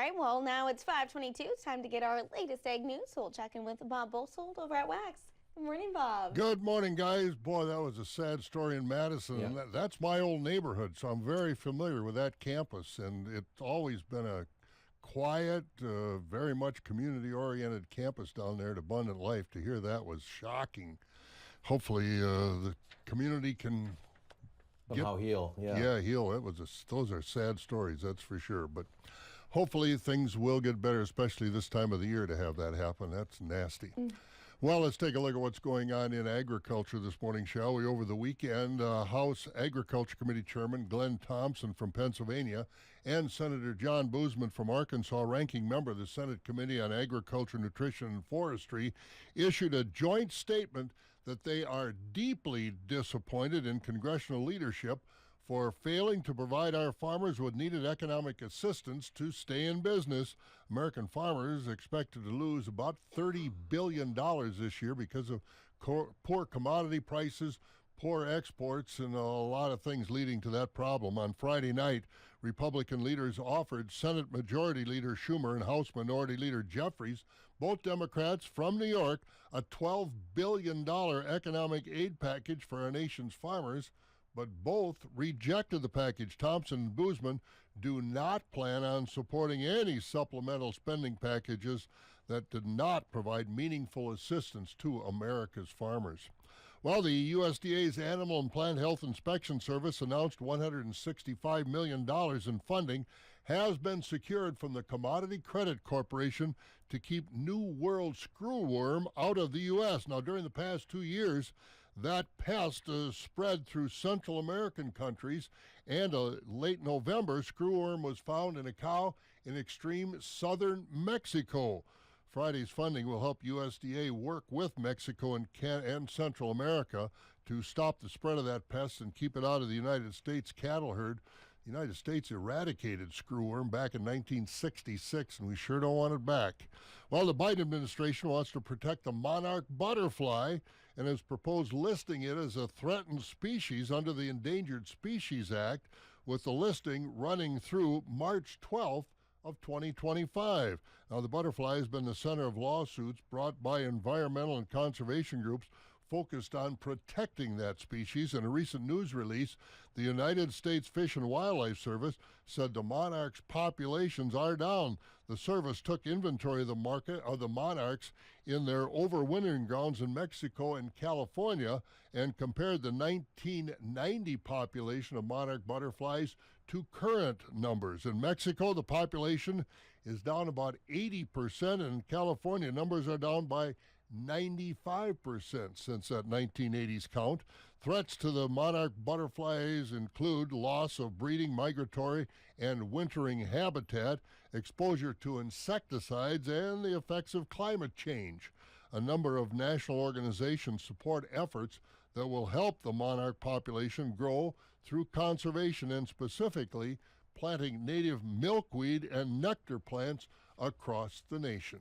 right, well, now it's 5:22. It's time to get our latest ag news. So we'll check in with Bob Bosold over at Wax. Good morning, Bob. Good morning, guys. Boy, that was a sad story in Madison. Yeah. And that's my old neighborhood, so I'm very familiar with that campus. And it's always been a quiet, very much community-oriented campus down there at Abundant Life. To hear that was shocking. Hopefully, the community can somehow heal. Yeah, heal. Those are sad stories, that's for sure. But hopefully things will get better, especially this time of the year to have that happen. That's nasty. Well, let's take a look at what's going on in agriculture this morning, shall we? Over the weekend, House Agriculture Committee Chairman Glenn Thompson from Pennsylvania and Senator John Boozman from Arkansas, ranking member of the Senate Committee on Agriculture, Nutrition, and Forestry, issued a joint statement that they are deeply disappointed in congressional leadership for failing to provide our farmers with needed economic assistance to stay in business. American farmers expected to lose about $30 billion this year because of poor commodity prices, poor exports, and a lot of things leading to that problem. On Friday night, Republican leaders offered Senate Majority Leader Schumer and House Minority Leader Jeffries, both Democrats from New York, a $12 billion economic aid package for our nation's farmers, but both rejected the package. Thompson and Boozman do not plan on supporting any supplemental spending packages that did not provide meaningful assistance to America's farmers. Well, the USDA's Animal and Plant Health Inspection Service announced $165 million in funding has been secured from the Commodity Credit Corporation to keep New World screwworm out of the U.S. Now, during the past 2 years, that pest spread through Central American countries, and late November, screwworm was found in a cow in extreme southern Mexico. Friday's funding will help USDA work with Mexico and Central America to stop the spread of that pest and keep it out of the United States cattle herd. The United States eradicated screwworm back in 1966, and we sure don't want it back. Well, the Biden administration wants to protect the monarch butterfly and has proposed listing it as a threatened species under the Endangered Species Act, with the listing running through March 12th of 2025. Now, the butterfly has been the center of lawsuits brought by environmental and conservation groups focused on protecting that species. In a recent news release, the United States Fish and Wildlife Service said the monarch's populations are down. The service took inventory of the monarchs in their overwintering grounds in Mexico and California and compared the 1990 population of monarch butterflies to current numbers. In Mexico, the population is down about 80%, and in California, numbers are down by 95% since that 1980s count. Threats to the monarch butterflies include loss of breeding, migratory, and wintering habitat, exposure to insecticides, and the effects of climate change. A number of national organizations support efforts that will help the monarch population grow through conservation and specifically planting native milkweed and nectar plants across the nation.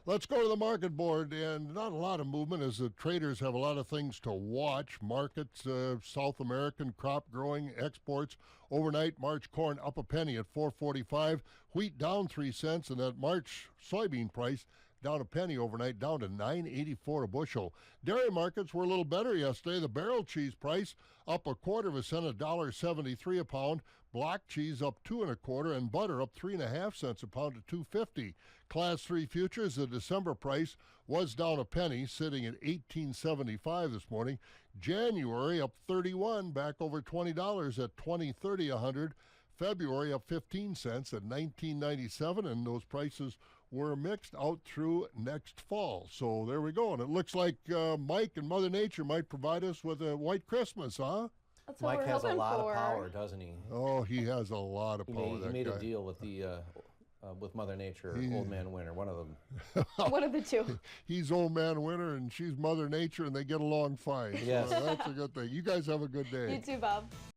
Let's go to the market board, and not a lot of movement as the traders have a lot of things to watch. Markets, South American crop growing, exports. Overnight, March corn up a penny at $4.45. Wheat down 3 cents, and that March soybean price down a penny overnight, down to $9.84 a bushel. Dairy markets were a little better yesterday. The barrel cheese price up 1/4 cent, $1.73 a pound. Block cheese up 2 1/4, and butter up 3.5 cents a pound to $2.50. Class 3 futures, the December price was down a penny, sitting at $18.75 this morning. January up 31, back over $20 at $20.30 a hundred. February up 15 cents at $19.97, and those prices were mixed out through next fall. So there we go, and it looks like Mike and Mother Nature might provide us with a white Christmas, huh? That's what Mike we're has a hoping lot for. of power, doesn't he? Oh, he has a lot of power. He made a deal with with Mother Nature, Old Man Winter, one of them. One of the two. He's Old Man Winter, and she's Mother Nature, and they get along fine. Yes. So that's a good thing. You guys have a good day. You too, Bob.